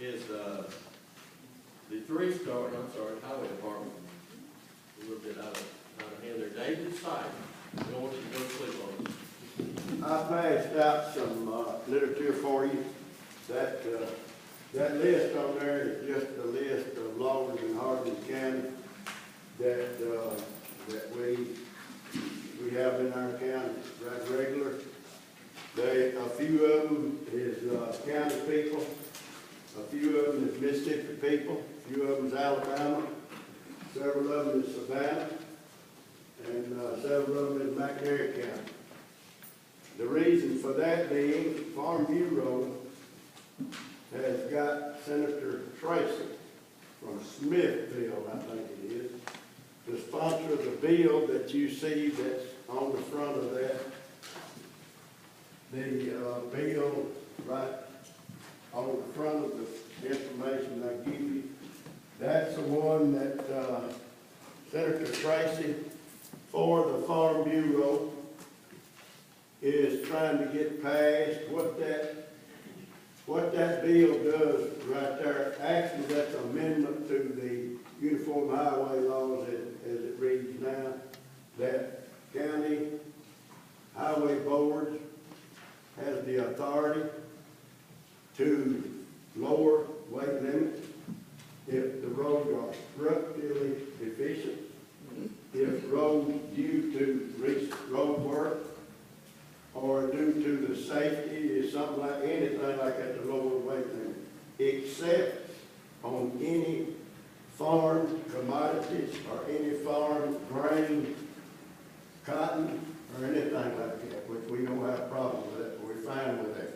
is, the three-star, highway department, a little bit out of hand there. David Sykes, I don't want you to go to sleep on us. I passed out some literature for you. That list on there is just a list of laws in Hardeman County that we have in our county right regular. A few of them is county people, a few of them is Mississippi people, a few of them is Alabama, several of them is Savannah, and several of them is McNair County. The reason for that being, Farm Bureau has got Senator Tracy from Smithville, I think it is, to sponsor the bill that you see that's on the front of that. The bill right on the front of the information I give you, that's the one that Senator Tracy for the Farm Bureau is trying to get passed. What that bill does right there, actually that's an amendment to the Uniform Highway laws as it reads now, that county highway boards has the authority to lower weight limits if the roads are structurally deficient, if roads due to recent road work or due to the safety is something like anything like that to lower weight limit, except on any farm commodities or any farm grain, cotton, or anything like that, which we don't have a problem with that, we're fine with that.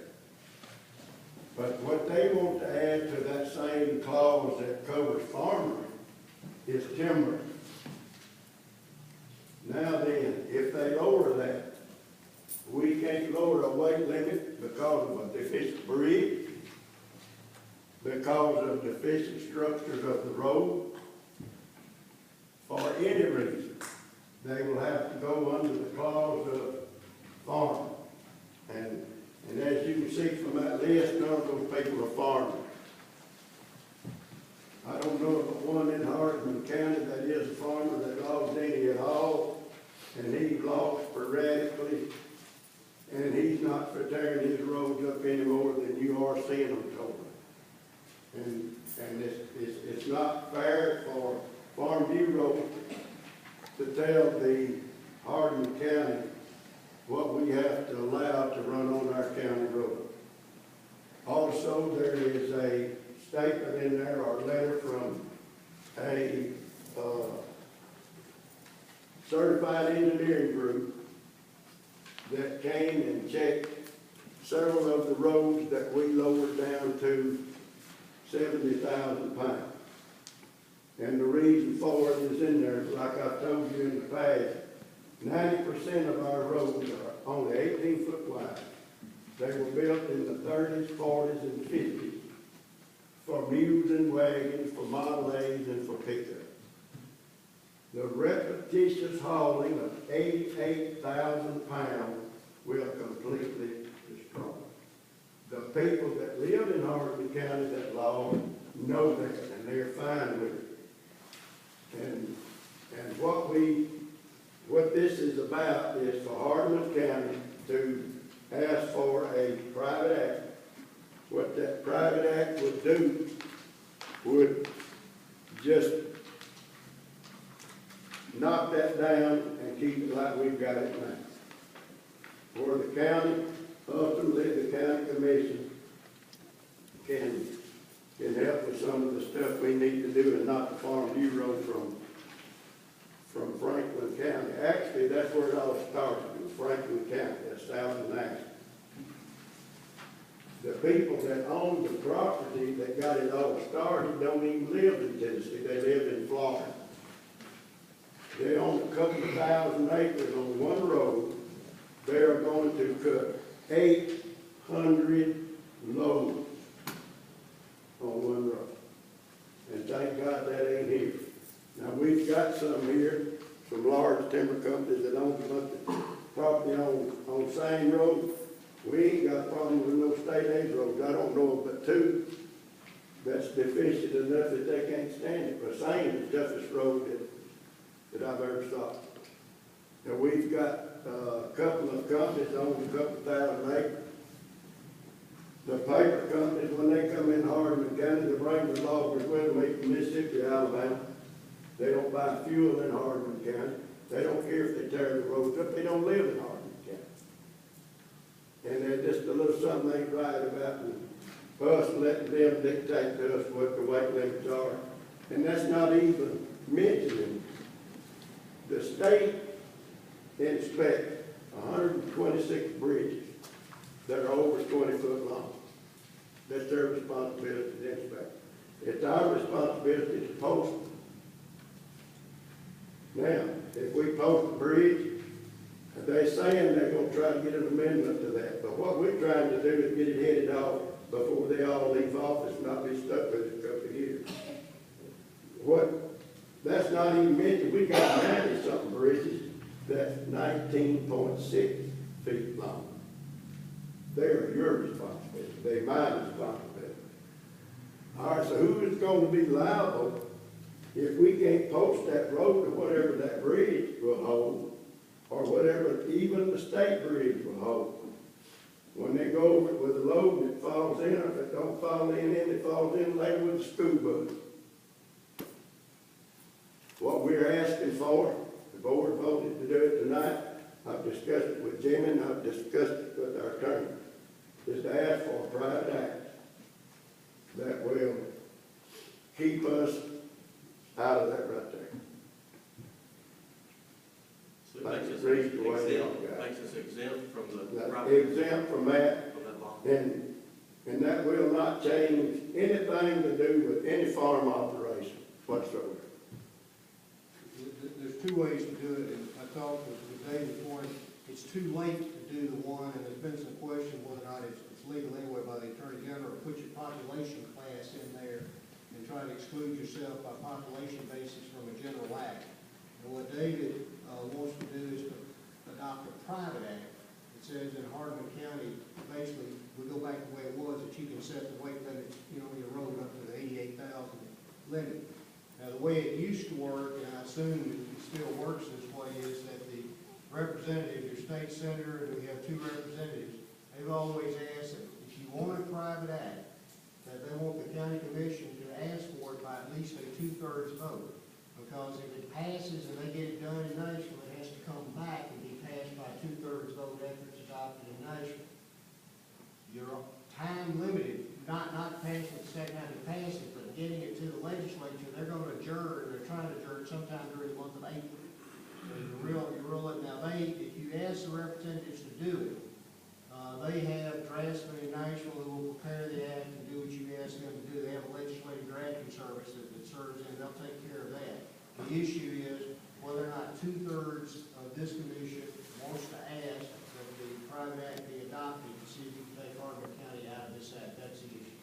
But what they want to add to that same clause that covers farmers is timber. Now then, if they lower that, we can't lower a weight limit because of a deficient bridge, because of deficient structures of the road, for any reason. They will have to go under the clause of farm. And as you can see from that list, none of those people are farmers. I don't know of one in Hardeman County that is a farmer that lost any at all, and he lost sporadically, and he's not for tearing his roads up any more than you are seeing them totally. And it's not fair for Farm Bureau to tell the Hardeman County what we have to allow to run on our county road. Also, there is a statement in there, or letter from a certified engineering group that came and checked several of the roads that we lowered down to 70,000 pounds. And the reason for it is in there, like I've told you in the past, 90% of our roads are only 18 foot wide. They were built in the 30s, 40s, and 50s for mules and wagons, for Model A's, and for pickups. The repetitious hauling of 88,000 pounds will completely destroy. The people that live in Hardeman County that law know that, and they're fine with it. And what this is about is for Hardeman County to ask for a private act. What that private act would do would just knock that down and keep it like we've got it now. Or the county, ultimately the county commission can help with some of the stuff we need to do and not the Farm Bureau from Franklin County. Actually, that's where it all started, in Franklin County, that's south of Nashville. The people that own the property that got it all started don't even live in Tennessee, they live in Florida. They own a couple of thousand acres on one road. They are going to cut 800 loads on one road. And thank God that ain't here. Now we've got some here, some large timber companies that own a bunch of property on same road. We ain't got a problem with no state aid roads. I don't know of but two that's deficient enough that they can't stand it. But saying the toughest road that I've ever saw. And we've got a couple of companies own a couple thousand acres. The paper companies, when they come in Hardeman County, they bring the loggers with them from Mississippi, Alabama. They don't buy fuel in Hardeman County. They don't care if they tear the roads up. They don't live in Hardeman County. And there's just a little something ain't right about us letting them dictate to us what the weight limits are. And that's not even mentioning the state inspects 126 bridges that are over 20 foot long. That's their responsibility to inspect. It's our responsibility to post them. Now, if we post a bridge, they're saying they're gonna try to get an amendment to that, but what we're trying to do is get it headed off before they all leave office, not be stuck with it a couple of years. That's not even mentioned, we got 90-something bridges that's 19.6 feet long. They're your responsibility, they're my responsibility. All right, so who is going to be liable if we can't post that road to whatever that bridge will hold, or whatever even the state bridge will hold? When they go over it with a load and it falls in, or if it don't fall in, it falls in later with a school bus. What we're asking for, the board voted to do it tonight. I've discussed it with Jimmy and I've discussed it with our attorney, is to ask for a private act that will keep us out of that right there. So it makes us exempt from the property. Exempt from that, From that law. and that will not change anything to do with any farm operation whatsoever. There's two ways to do it, and I talked with David Point. It's too late to do the one, and there's been some question whether or not it's legal anyway by the Attorney General to put your population class in there and try to exclude yourself by population basis from a general act. And what David wants to do is to adopt a private act. It says in Hardeman County, basically, we go back to the way it was, that you can set the weight limits, on your road up to the 88,000 limit. Now, the way it used to work, and I assume it still works this way, is that the representative, your state senator, and we have two representatives, they've always asked that if you want a private act, that they want the county commission to ask for it by at least a 2/3 vote. Because if it passes and they get it done in Nashville, it has to come back and be passed by a 2/3 vote after it's adopted in Nashville. You're time limited, not passing the second time to pass it, but getting it to the legislature. They're going to adjourn, they're trying to adjourn sometime during the month of April. So you're real, now if you ask the representatives to do it, they have draftsmen in Nashville who will prepare the act and do what you ask them to do. They have a legislative drafting service that serves in, they'll take care of that. The issue is whether or not 2/3 of this commission wants to ask that the private act be adopted to see if we can take Hardeman County out of this act. That's the issue.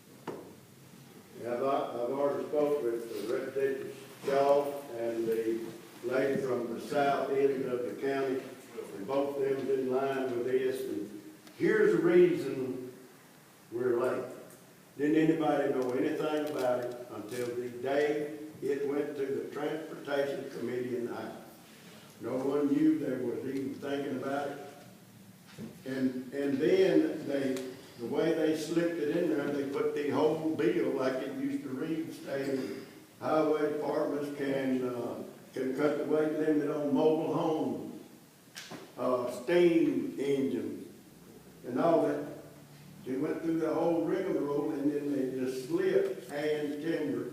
Yeah, I've already spoke with the Representative Shaw and the lady from the south end of the county, and both of them in line with this. And here's the reason we're late. Didn't anybody know anything about it until the day it went to the Transportation Committee in the House. No one knew they was even thinking about it. And then the way they slipped it in there, they put the whole bill like it used to read, stating highway departments can cut the weight limit on mobile homes, steam engines, and all that. They went through the whole rigmarole, and then they just slipped hand timber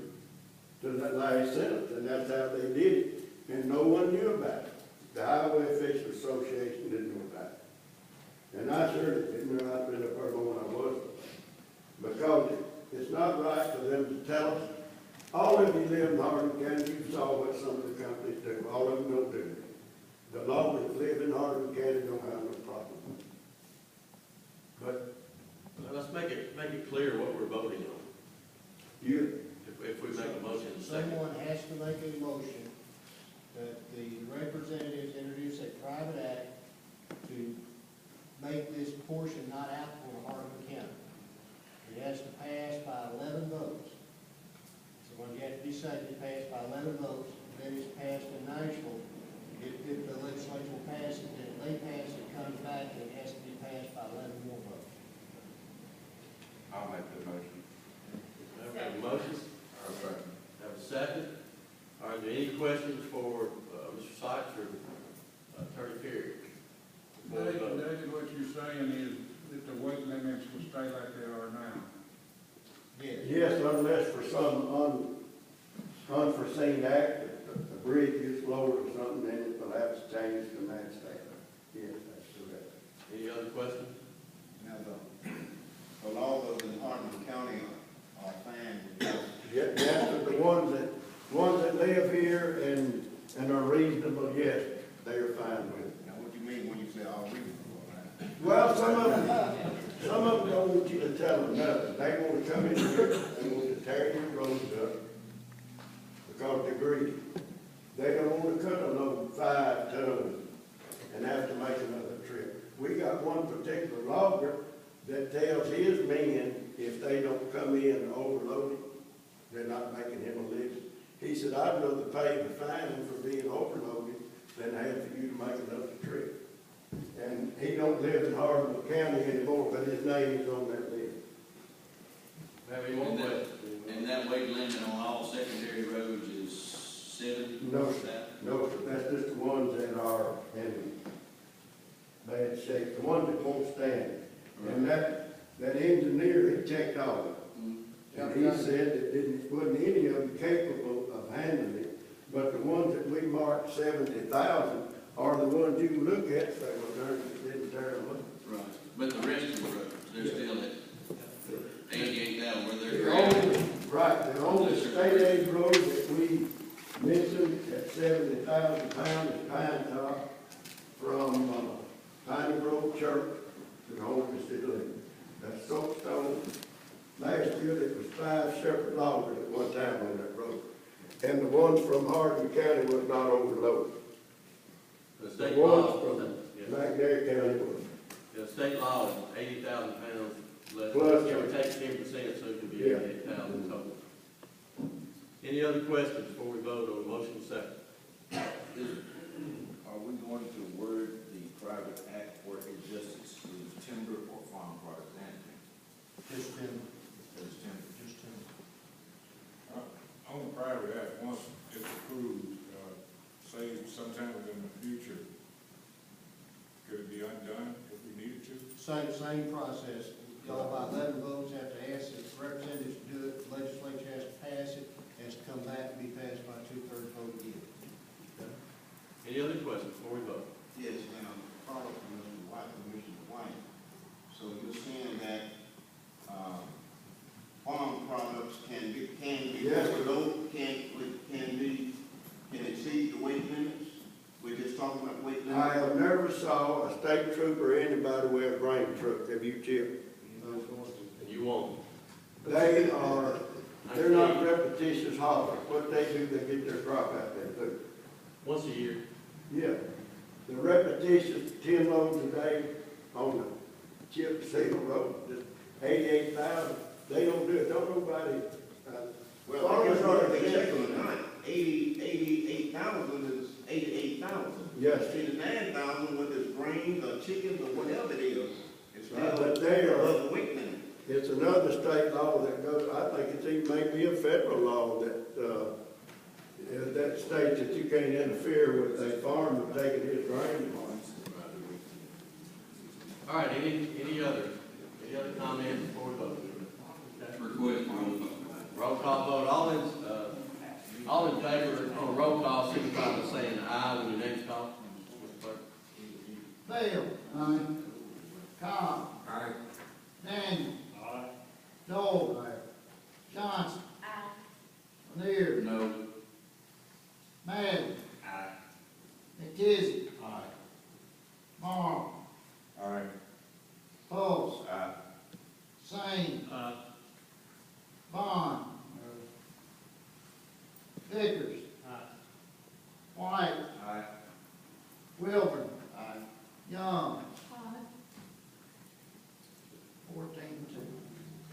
to that last sentence, and that's how they did it. And no one knew about it. The Highway Officials Association didn't know about it. And I sure didn't know. I'd been up there when I was. Because it's not right for them to tell us. All of you live in Hardeman County, you saw what some of the companies do. All of them don't do it. The loggers that live in Hardeman County don't have no problem. But Now, let's make it clear what we're voting on. If we make a motion in a second. Someone has to make a motion that the representatives introduce a private act to make this portion not applicable to Hardeman County. It has to pass by 11 votes. seconded, passed by 11 votes, then it's passed in Nashville. If the legislature will pass it, then if they pass it, comes back, it has to be passed by 11 more votes. I'll make the motion. Have a motion? Have a second? Are there any questions for Mr. Sykes or Attorney Perry? David, what you're saying is that the weight limits will stay like they are now. Yes. Yes, unless for some unforeseen act, the bridge gets lowered or something, then it will have to change to match that. Yes, that's correct. Any other questions? Now, the laws in Hardeman County are fine with that. Yes, the ones that live here and are reasonable, yes, they are fine with it. Now, what do you mean when you say all reasonable, right? Well, some of them don't want you to tell them nothing. They want to come in here and want to tear your roads up because they're greedy. They don't want to cut a load 5 tons and have to make another trip. We got one particular logger that tells his men if they don't come in overloaded, they're not making him a living. He said, I'd rather pay the fine for being overloaded than have for you to make another trip. And he don't live in Hardeman County anymore, but his name is on that list. Have any more And that- questions? And that weight limit on all secondary roads is 70? No, Is that- No, sir, that's just the ones that are in bad shape, the ones that won't stand. And that engineer, he checked all of them. And he said that wasn't any of them capable of handling it. But the ones that we marked 70,000 are the ones you can look at, say, well, they didn't tear them up. Right, but the rest of the roads, they're still at 88,000 where they're. The only, right, the only state aid road that we mentioned at 70,000 pounds is Pine Top from Piney Grove Church to the Holy City Limit. That's soapstone. Last year, there was 5 separate loggers at one time on that road. And the ones from Hardeman County was not overloaded. The The state ones law, from yes. McNair County was. The state law is 80,000 pounds less, Plus- give or take 10%, so it could be Yeah. 88,000 total. Any other questions before we vote on the motion second? Are we going to word the private act where it just excludes timber or farm products and Just 10, just timber? just 10. On the private act, once it's approved, say sometime in the future, could it be undone if we needed to? Same process. Y'all by 11 votes have to ask the representatives to do it, the legislature has to pass it, has to come back and be passed by 2/3 vote again. Any other questions before we vote? Yes, now, follow from Mr. White, Commissioner White. So you're saying that, farm products can be Yes. overloaded, can exceed the weight limits? We're just talking about weight limits? I have never saw a state trooper or anybody with a grain truck. Have you, Chip? You won't. They're not repetitious haulers. What they do, they get their crop out there too. Once a year. Yeah. The repetitious 10 loads a day on the chip seal road, just 88,000. They don't do it. Don't nobody, Well, I guess what they check on tonight, 88,000 is 88,000. yes. See, the 9,000, whether it's grains or chickens or whatever it is, it's still But they are- above the weight limit. It's another state law that goes, I think it's even maybe a federal law that states that you can't interfere with a farmer taking his grain. All right, any other comments before we vote? Request roll call. Roll call vote, all in favor on roll call, signify by saying aye when your name's called. Mr. Clerk. Bill. Aye. Cobb. Aye. Daniel. Aye. Dole. Aye. Johnson. Aye. Lanier. No. Madden. Aye. McKissick. Aye. Marl. Aye. Pulse. Aye. Sane. Bond. Vickers. White. Aye. Wilburn. Aye. Young.